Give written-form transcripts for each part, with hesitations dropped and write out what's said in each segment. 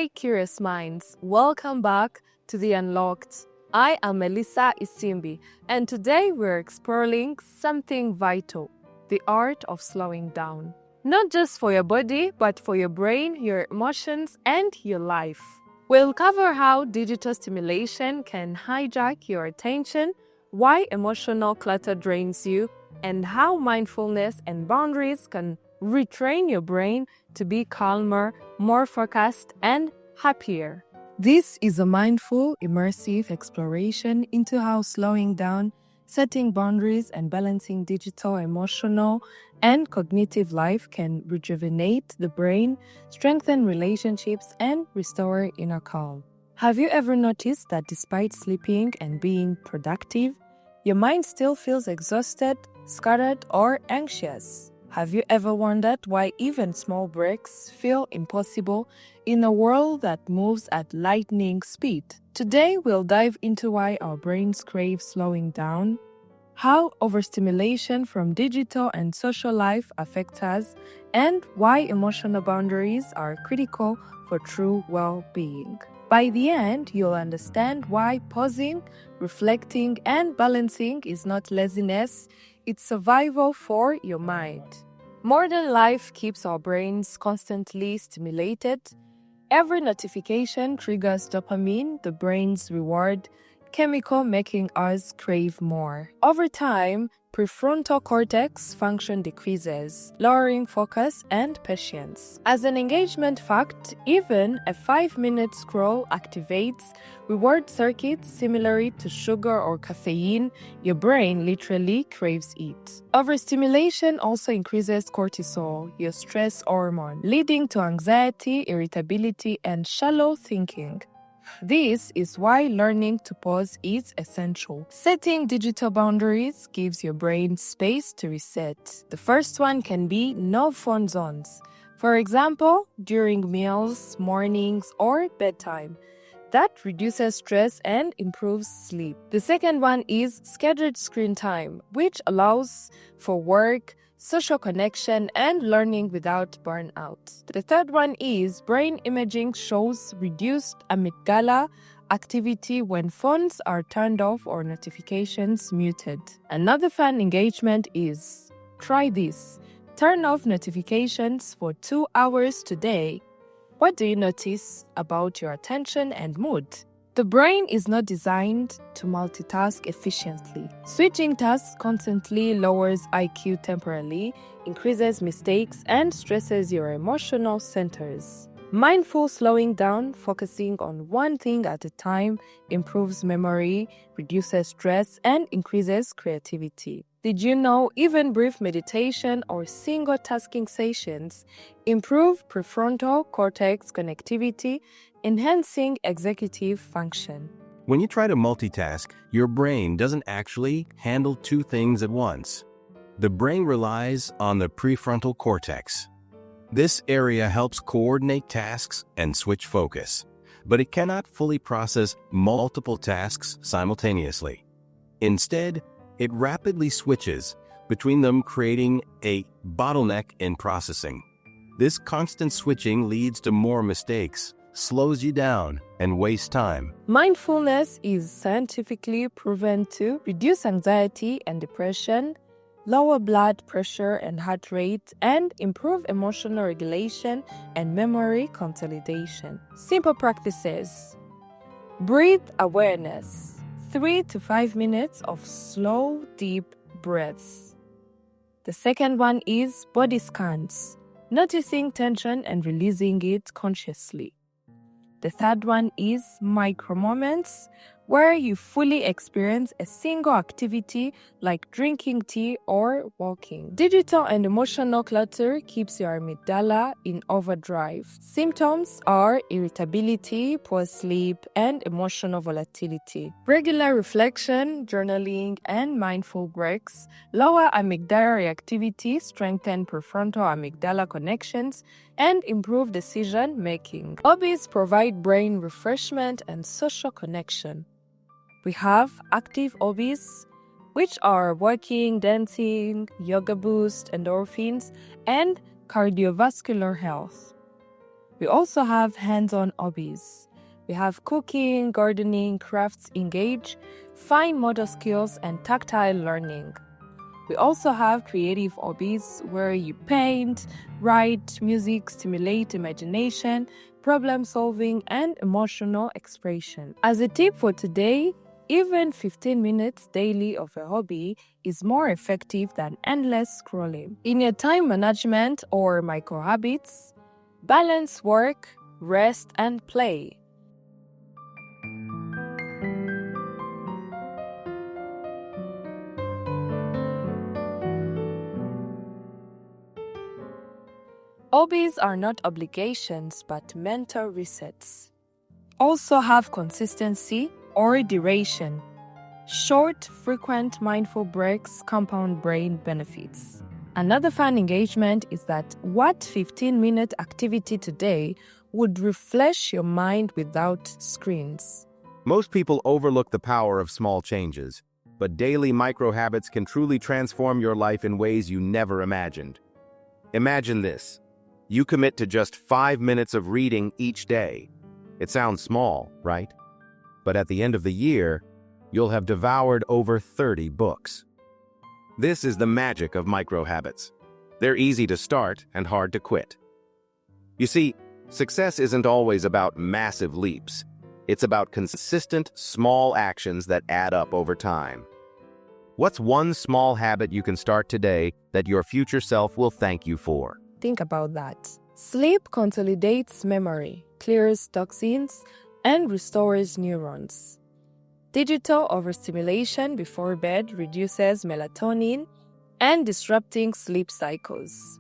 Hey, curious minds, welcome back to The Unlocked. I am Melissa Isimbi, and today we're exploring something vital, the art of slowing down. Not just for your body, but for your brain, your emotions, and your life. We'll cover how digital stimulation can hijack your attention, why emotional clutter drains you, and how mindfulness and boundaries can retrain your brain to be calmer, more focused, and happier. This is a mindful, immersive exploration into how slowing down, setting boundaries, and balancing digital, emotional, and cognitive life can rejuvenate the brain, strengthen relationships, and restore inner calm. Have you ever noticed that despite sleeping and being productive, your mind still feels exhausted, scattered, or anxious? Have you ever wondered why even small breaks feel impossible in a world that moves at lightning speed? Today, we'll dive into why our brains crave slowing down, how overstimulation from digital and social life affects us, and why emotional boundaries are critical for true well-being. By the end, you'll understand why pausing, reflecting, and balancing is not laziness, it's survival for your mind. Modern life keeps our brains constantly stimulated. Every notification triggers dopamine, the brain's reward chemical, making us crave more. Over time, prefrontal cortex function decreases, lowering focus and patience. As an engagement fact, even a 5-minute scroll activates reward circuits similar to sugar or caffeine. Your brain literally craves it. Overstimulation also increases cortisol, your stress hormone, leading to anxiety, irritability, and shallow thinking. This is why learning to pause is essential. Setting digital boundaries gives your brain space to reset. The first one can be no phone zones. For example, during meals, mornings, or bedtime. That reduces stress and improves sleep. The second one is scheduled screen time, which allows for work, social connection, and learning without burnout. The third one is brain imaging shows reduced amygdala activity when phones are turned off or notifications muted. Another fun engagement is, try this, turn off notifications for 2 hours today. What do you notice about your attention and mood? The brain is not designed to multitask efficiently. Switching tasks constantly lowers IQ temporarily, increases mistakes, and stresses your emotional centers. Mindful slowing down, focusing on one thing at a time, improves memory, reduces stress, and increases creativity. Did you know even brief meditation or single tasking sessions improve prefrontal cortex connectivity, enhancing executive function? When you try to multitask, your brain doesn't actually handle two things at once. The brain relies on the prefrontal cortex. This area helps coordinate tasks and switch focus, but it cannot fully process multiple tasks simultaneously. Instead, it rapidly switches between them, creating a bottleneck in processing. This constant switching leads to more mistakes, slows you down, and wastes time. Mindfulness is scientifically proven to reduce anxiety and depression, lower blood pressure and heart rate, and improve emotional regulation and memory consolidation. Simple practices. Breathe awareness. 3 to 5 minutes of slow, deep breaths. The second one is body scans, noticing tension and releasing it consciously. The third one is micro moments, where you fully experience a single activity like drinking tea or walking. Digital and emotional clutter keeps your amygdala in overdrive. Symptoms are irritability, poor sleep, and emotional volatility. Regular reflection, journaling, and mindful breaks lower amygdala reactivity, strengthen prefrontal amygdala connections, and improve decision making. Hobbies provide brain refreshment and social connection. We have active hobbies, which are walking, dancing, yoga boost endorphins, and cardiovascular health. We also have hands-on hobbies. We have cooking, gardening, crafts engage, fine motor skills, and tactile learning. We also have creative hobbies where you paint, write, music, stimulate imagination, problem solving, and emotional expression. As a tip for today, even 15 minutes daily of a hobby is more effective than endless scrolling. In your time management or micro habits, balance work, rest, and play. Hobbies are not obligations but mental resets. Also have consistency or duration. Short, frequent mindful breaks compound brain benefits. Another fun engagement is that what 15-minute activity today would refresh your mind without screens. Most people overlook the power of small changes, but daily micro-habits can truly transform your life in ways you never imagined. Imagine this. You commit to just 5 minutes of reading each day. It sounds small, right? But at the end of the year, you'll have devoured over 30 books. This is the magic of micro-habits. They're easy to start and hard to quit. You see, success isn't always about massive leaps. It's about consistent, small actions that add up over time. What's one small habit you can start today that your future self will thank you for? Think about that. Sleep consolidates memory, clears toxins, and restores neurons. Digital overstimulation before bed reduces melatonin and disrupting sleep cycles.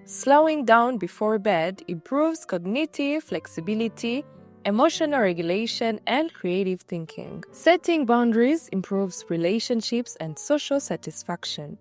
Slowing down before bed improves cognitive flexibility, emotional regulation, and creative thinking. Setting boundaries improves relationships and social satisfaction.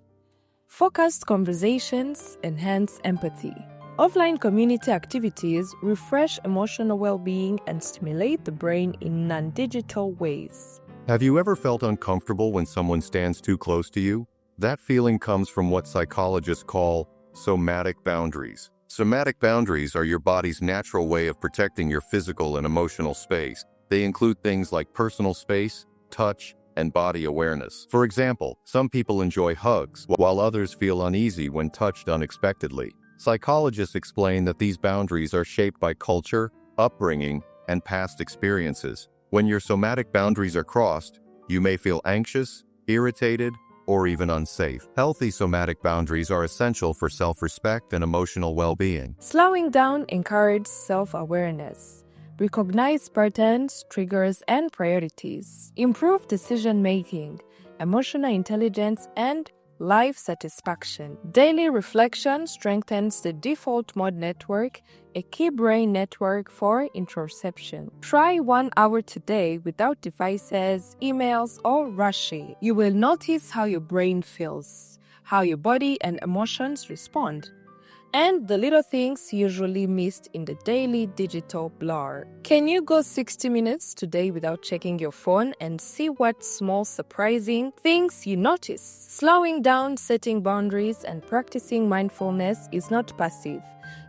Focused conversations enhance empathy. Offline community activities refresh emotional well-being and stimulate the brain in non-digital ways. Have you ever felt uncomfortable when someone stands too close to you? That feeling comes from what psychologists call somatic boundaries. Somatic boundaries are your body's natural way of protecting your physical and emotional space. They include things like personal space, touch, and body awareness. For example, some people enjoy hugs, while others feel uneasy when touched unexpectedly. Psychologists explain that these boundaries are shaped by culture, upbringing, and past experiences. When your somatic boundaries are crossed, you may feel anxious, irritated, or even unsafe. Healthy somatic boundaries are essential for self-respect and emotional well-being. Slowing down encourages self-awareness. Recognize patterns, triggers, and priorities. Improve decision-making, emotional intelligence, and life satisfaction. Daily reflection strengthens the default mode network, a key brain network for introspection. Try 1 hour today without devices, emails, or rushing. You will notice how your brain feels, how your body and emotions respond, and the little things usually missed in the daily digital blur. Can you go 60 minutes today without checking your phone and see what small surprising things you notice? Slowing down, setting boundaries, and practicing mindfulness is not passive.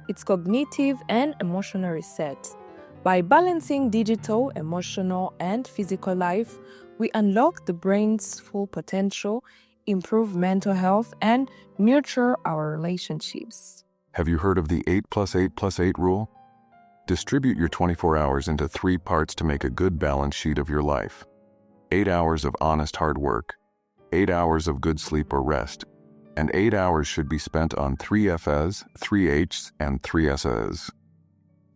It's cognitive and emotional reset. By balancing digital, emotional, and physical life, we unlock the brain's full potential, improve mental health, and nurture our relationships. Have you heard of the 8+8+8 rule? Distribute your 24 hours into 3 parts to make a good balance sheet of your life. 8 hours of honest hard work, 8 hours of good sleep or rest, and 8 hours should be spent on 3 F's, 3 H's, and 3 S's.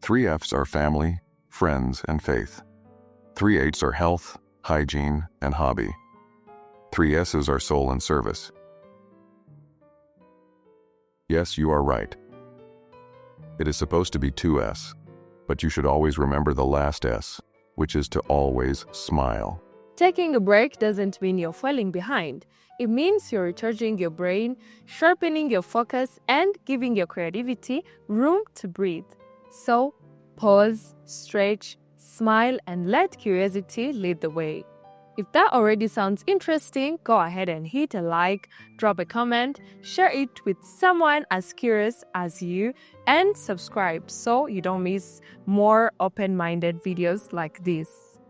3 F's are family, friends, and faith. 3 H's are health, hygiene, and hobby. 3 S's are soul and service. Yes, you are right. It is supposed to be 2 S, but you should always remember the last S, which is to always smile. Taking a break doesn't mean you're falling behind. It means you're recharging your brain, sharpening your focus, and giving your creativity room to breathe. So, pause, stretch, smile, and let curiosity lead the way. If that already sounds interesting, go ahead and hit a like, drop a comment, share it with someone as curious as you, and subscribe so you don't miss more open-minded videos like this.